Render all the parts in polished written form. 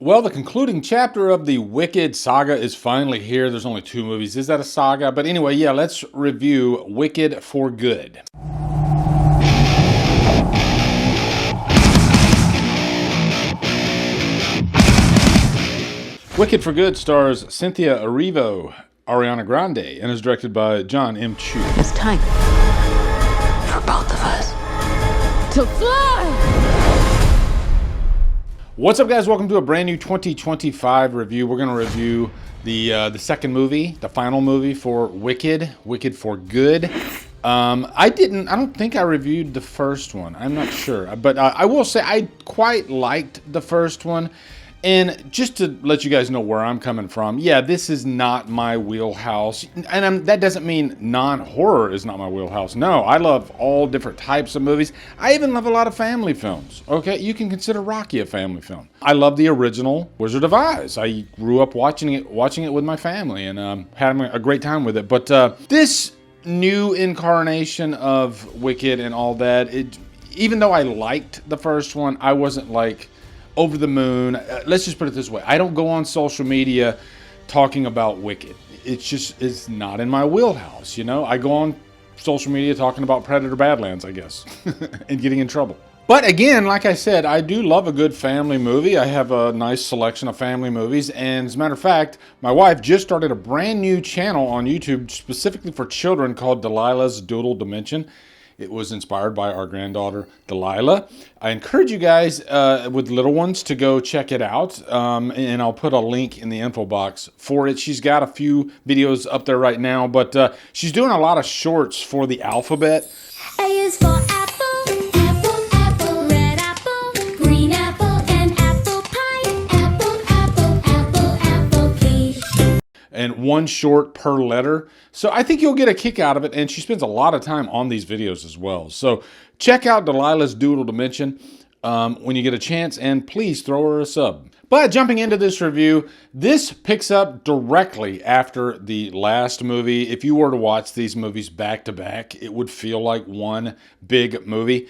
Well, the concluding chapter of the Wicked saga is finally here. There's only 2 movies. Is that a saga? But anyway, yeah, let's review Wicked for Good. Wicked for Good stars Cynthia Erivo, Ariana Grande, and is directed by John M. Chu. It's time for both of us to fly! What's up, guys? Welcome to a brand new 2025 review. We're going to review the second movie, the final movie for Wicked for Good. I don't think I reviewed the first one. I'm not sure. But I will say I quite liked the first one. And just to let you guys know where I'm coming from, yeah, this is not my wheelhouse. And that doesn't mean non-horror is not my wheelhouse. No, I love all different types of movies. I even love a lot of family films. Okay, you can consider Rocky a family film. I love the original Wizard of Oz. I grew up watching it with my family and had a great time with it. But this new incarnation of Wicked and all that, even though I liked the first one, I wasn't like over the moon. Let's just put it this way. I don't go on social media talking about Wicked. It's not in my wheelhouse, you know? I go on social media talking about Predator Badlands, I guess, and getting in trouble. But again, like I said, I do love a good family movie. I have a nice selection of family movies. And as a matter of fact, my wife just started a brand new channel on YouTube specifically for children called DELILAH's Doodle Dimension. It was inspired by our granddaughter, Delilah. I encourage you guys with little ones to go check it out. And I'll put a link in the info box for it. She's got a few videos up there right now, but she's doing a lot of shorts for the alphabet. A is for apple, apple, apple, red apple, green apple, and apple pie, apple, apple, apple, apple peach. And one short per letter. So I think you'll get a kick out of it, and she spends a lot of time on these videos as well. So check out Delilah's Doodle Dimension when you get a chance, and please throw her a sub. But jumping into this review, this picks up directly after the last movie. If you were to watch these movies back to back, it would feel like one big movie.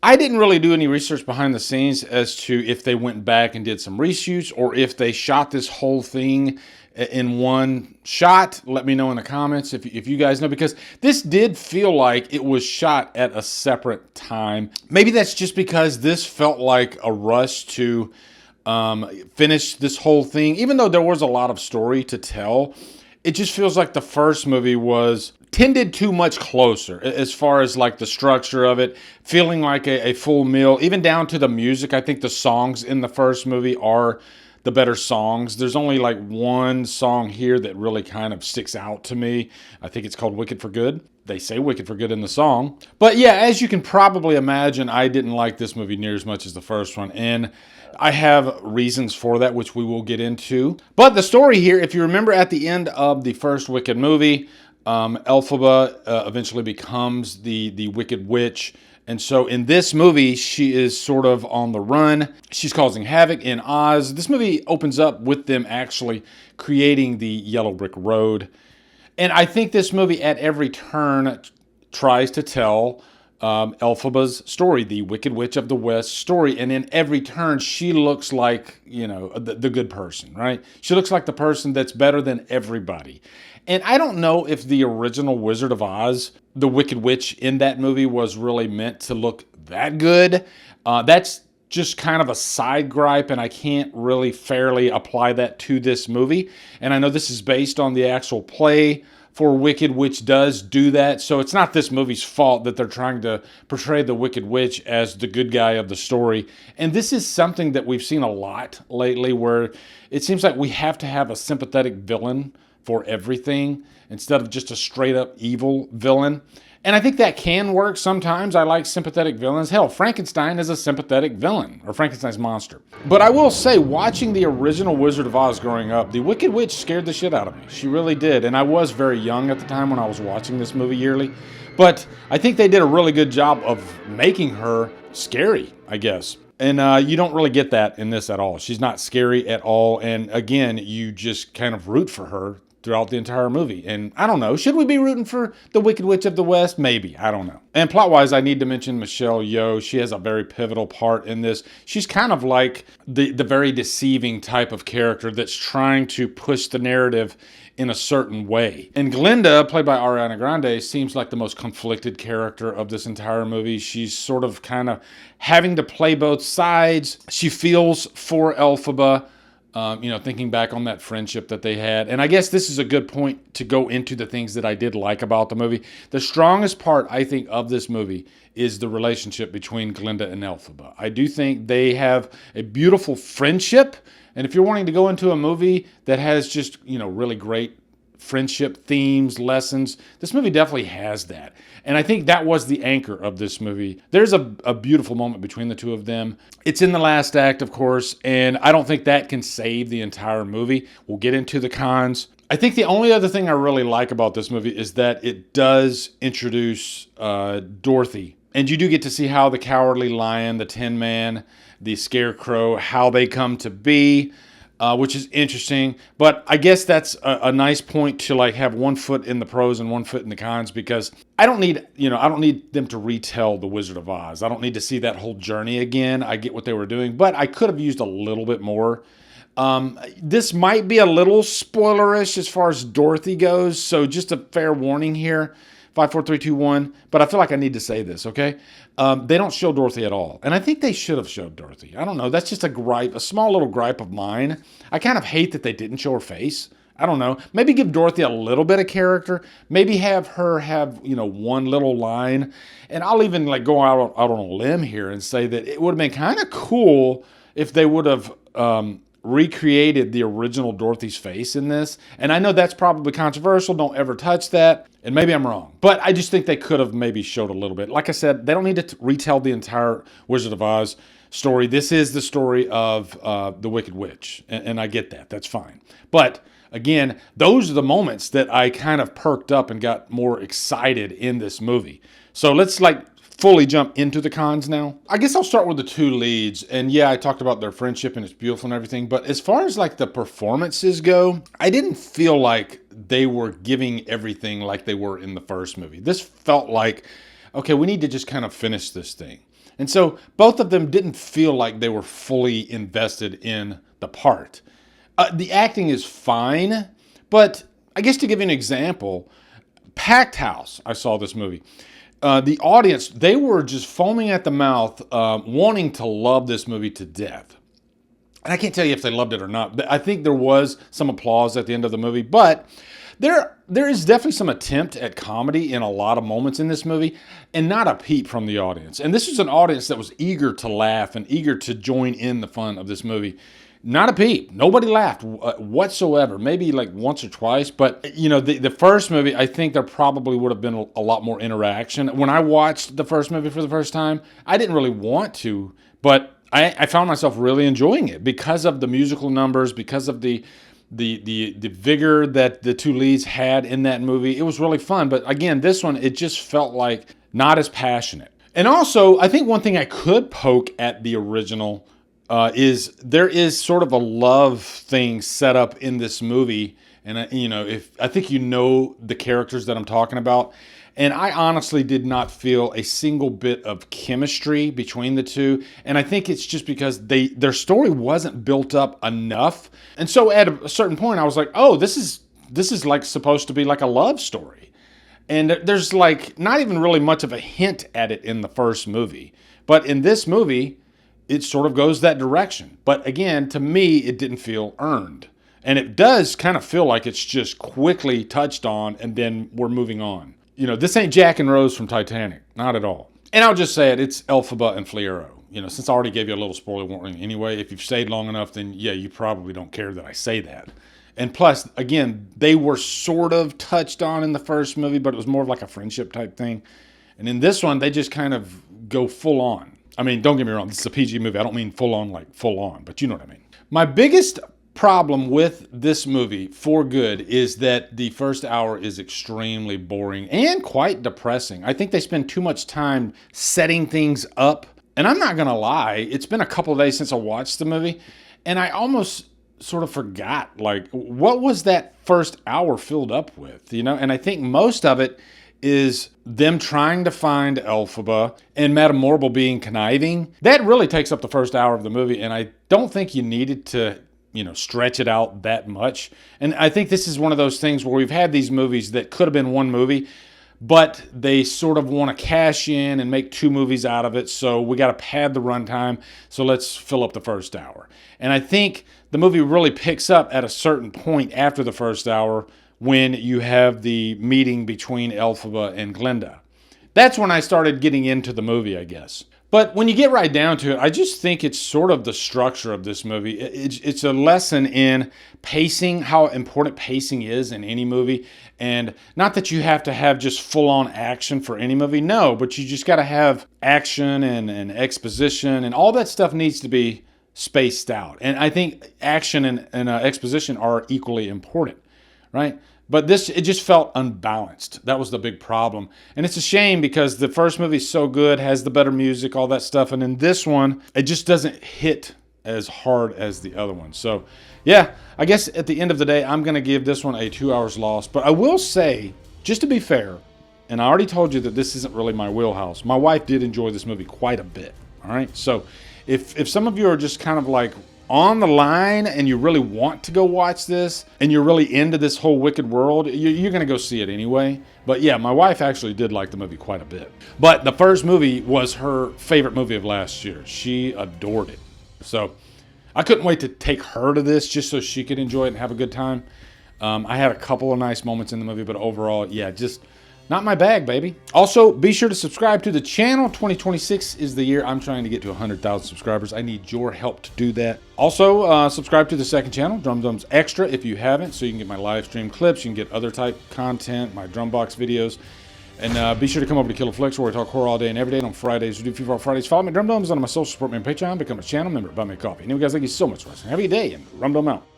I didn't really do any research behind the scenes as to if they went back and did some reshoots or if they shot this whole thing in one shot. Let me know in the comments if you guys know, because this did feel like it was shot at a separate time. Maybe that's just because this felt like a rush to finish this whole thing. Even though there was a lot of story to tell, it just feels like the first movie was tended too much closer as far as like the structure of it, feeling like a full meal, even down to the music. I think the songs in the first movie are the better songs. There's only like one song here that really kind of sticks out to me. I think it's called Wicked for Good. They say Wicked for Good in the song. But yeah, as you can probably imagine, I didn't like this movie near as much as the first one. And I have reasons for that, which we will get into. But the story here, if you remember at the end of the first Wicked movie, Elphaba eventually becomes the Wicked Witch. And so in this movie, she is sort of on the run. She's causing havoc in Oz. This movie opens up with them actually creating the Yellow Brick Road. And I think this movie at every turn tries to tell Elphaba's story, the Wicked Witch of the West story. And in every turn, she looks like, you know, the good person, right? She looks like the person that's better than everybody. And I don't know if the original Wizard of Oz, the Wicked Witch in that movie, was really meant to look that good. That's just kind of a side gripe, and I can't really fairly apply that to this movie. And I know this is based on the actual play for Wicked, which does do that. So it's not this movie's fault that they're trying to portray the Wicked Witch as the good guy of the story. And this is something that we've seen a lot lately, where it seems like we have to have a sympathetic villain for everything instead of just a straight up evil villain. And I think that can work sometimes. I like sympathetic villains. Hell, Frankenstein is a sympathetic villain, or Frankenstein's monster. But I will say, watching the original Wizard of Oz growing up, the Wicked Witch scared the shit out of me. She really did. And I was very young at the time when I was watching this movie yearly. But I think they did a really good job of making her scary, I guess. And you don't really get that in this at all. She's not scary at all. And again, you just kind of root for her throughout the entire movie. And I don't know, should we be rooting for the Wicked Witch of the West? Maybe, I don't know. And plot-wise, I need to mention Michelle Yeoh. She has a very pivotal part in this. She's kind of like the very deceiving type of character that's trying to push the narrative in a certain way. And Glinda, played by Ariana Grande, seems like the most conflicted character of this entire movie. She's sort of kind of having to play both sides. She feels for Elphaba, thinking back on that friendship that they had. And I guess this is a good point to go into the things that I did like about the movie. The strongest part, I think, of this movie is the relationship between Glinda and Elphaba. I do think they have a beautiful friendship. And if you're wanting to go into a movie that has just, really great friendship themes, lessons, this movie definitely has that. And I think that was the anchor of this movie. There's a beautiful moment between the two of them. It's in the last act, of course, and I don't think that can save the entire movie. We'll get into the cons. I think the only other thing I really like about this movie is that it does introduce Dorothy. And you do get to see how the Cowardly Lion, the Tin Man, the Scarecrow, how they come to be, which is interesting. But I guess that's a nice point to have one foot in the pros and one foot in the cons, because I don't need them to retell The Wizard of Oz. I don't need to see that whole journey again. I get what they were doing, but I could have used a little bit more. This might be a little spoilerish as far as Dorothy goes, so just a fair warning here. 5, 4, 3, 2, 1. But I feel like I need to say this, okay? They don't show Dorothy at all. And I think they should have showed Dorothy. I don't know. That's just a gripe, a small little gripe of mine. I kind of hate that they didn't show her face. I don't know. Maybe give Dorothy a little bit of character. Maybe have her have, one little line. And I'll even go out on a limb here and say that it would have been kind of cool if they would have recreated the original Dorothy's face in this. And I know that's probably controversial. Don't ever touch that. And maybe I'm wrong. But I just think they could have maybe showed a little bit. Like I said, they don't need to retell the entire Wizard of Oz story. This is the story of the Wicked Witch. And I get that. That's fine. But again, those are the moments that I kind of perked up and got more excited in this movie. So let's fully jump into the cons now. I guess I'll start with the two leads. And yeah, I talked about their friendship and it's beautiful and everything. But as far as the performances go, I didn't feel like they were giving everything like they were in the first movie. This felt like, okay, we need to just kind of finish this thing. And so both of them didn't feel like they were fully invested in the part. The acting is fine, but I guess to give you an example, packed house, I saw this movie. The audience, they were just foaming at the mouth, wanting to love this movie to death. And I can't tell you if they loved it or not. I think there was some applause at the end of the movie, but there is definitely some attempt at comedy in a lot of moments in this movie, and not a peep from the audience. And this was an audience that was eager to laugh and eager to join in the fun of this movie. Not a peep. Nobody laughed whatsoever. Maybe once or twice. But, the first movie, I think there probably would have been a lot more interaction. When I watched the first movie for the first time, I didn't really want to, but I found myself really enjoying it because of the musical numbers, because of the vigor that the two leads had in that movie. It was really fun. But again, this one, it just felt like not as passionate. And also, I think one thing I could poke at the original is there is sort of a love thing set up in this movie. And, I think the characters that I'm talking about. And I honestly did not feel a single bit of chemistry between the two. And I think it's just because their story wasn't built up enough. And so at a certain point, I was like, oh, this is supposed to be like a love story. And there's not even really much of a hint at it in the first movie. But in this movie, it sort of goes that direction. But again, to me, it didn't feel earned. And it does kind of feel like it's just quickly touched on and then we're moving on. This ain't Jack and Rose from Titanic. Not at all. And I'll just say it, it's Elphaba and Fiyero. Since I already gave you a little spoiler warning anyway, if you've stayed long enough, then yeah, you probably don't care that I say that. And plus, again, they were sort of touched on in the first movie, but it was more of like a friendship type thing. And in this one, they just kind of go full on. I mean, don't get me wrong, this is a PG movie. I don't mean full on, but you know what I mean. My biggest problem with this movie, for good, is that the first hour is extremely boring and quite depressing. I think they spend too much time setting things up. And I'm not going to lie, it's been a couple of days since I watched the movie, and I almost sort of forgot, what was that first hour filled up with, you know? And I think most of it is them trying to find Elphaba and Madame Morrible being conniving. That really takes up the first hour of the movie, and I don't think you needed to, you know, stretch it out that much. And I think this is one of those things where we've had these movies that could have been one movie, but they sort of want to cash in and make 2 movies out of it, so we got to pad the runtime, so let's fill up the first hour. And I think the movie really picks up at a certain point after the first hour when you have the meeting between Elphaba and Glinda. That's when I started getting into the movie, I guess. But when you get right down to it, I just think it's sort of the structure of this movie. It's a lesson in pacing, how important pacing is in any movie. And not that you have to have just full-on action for any movie, no, but you just got to have action and exposition, and all that stuff needs to be spaced out. And I think action and exposition are equally important, right? But this, it just felt unbalanced. That was the big problem. And it's a shame because the first movie is so good, has the better music, all that stuff. And in this one, it just doesn't hit as hard as the other one. So yeah, I guess at the end of the day, I'm going to give this one a 2 hours loss. But I will say, just to be fair, and I already told you that this isn't really my wheelhouse. My wife did enjoy this movie quite a bit. All right. So if some of you are just kind of like on the line and you really want to go watch this and you're really into this whole Wicked world, you're going to go see it anyway. But yeah, my wife actually did like the movie quite a bit. But the first movie was her favorite movie of last year. She adored it. So I couldn't wait to take her to this just so she could enjoy it and have a good time. I had a couple of nice moments in the movie, but overall, yeah, just not my bag, baby. Also, be sure to subscribe to the channel. 2026 is the year I'm trying to get to 100,000 subscribers. I need your help to do that. Also, subscribe to the second channel, Drumdums Extra, if you haven't, so you can get my live stream clips. You can get other type content, my Drumbox videos. And be sure to come over to Killer Flicks, where we talk horror all day and every day. And on Fridays, we do FIFA Fridays. Follow me at Drumdums on my social support me on Patreon. Become a channel member. Buy me a coffee. Anyway, guys, thank you so much for watching. Have a good day, and Drumdum out.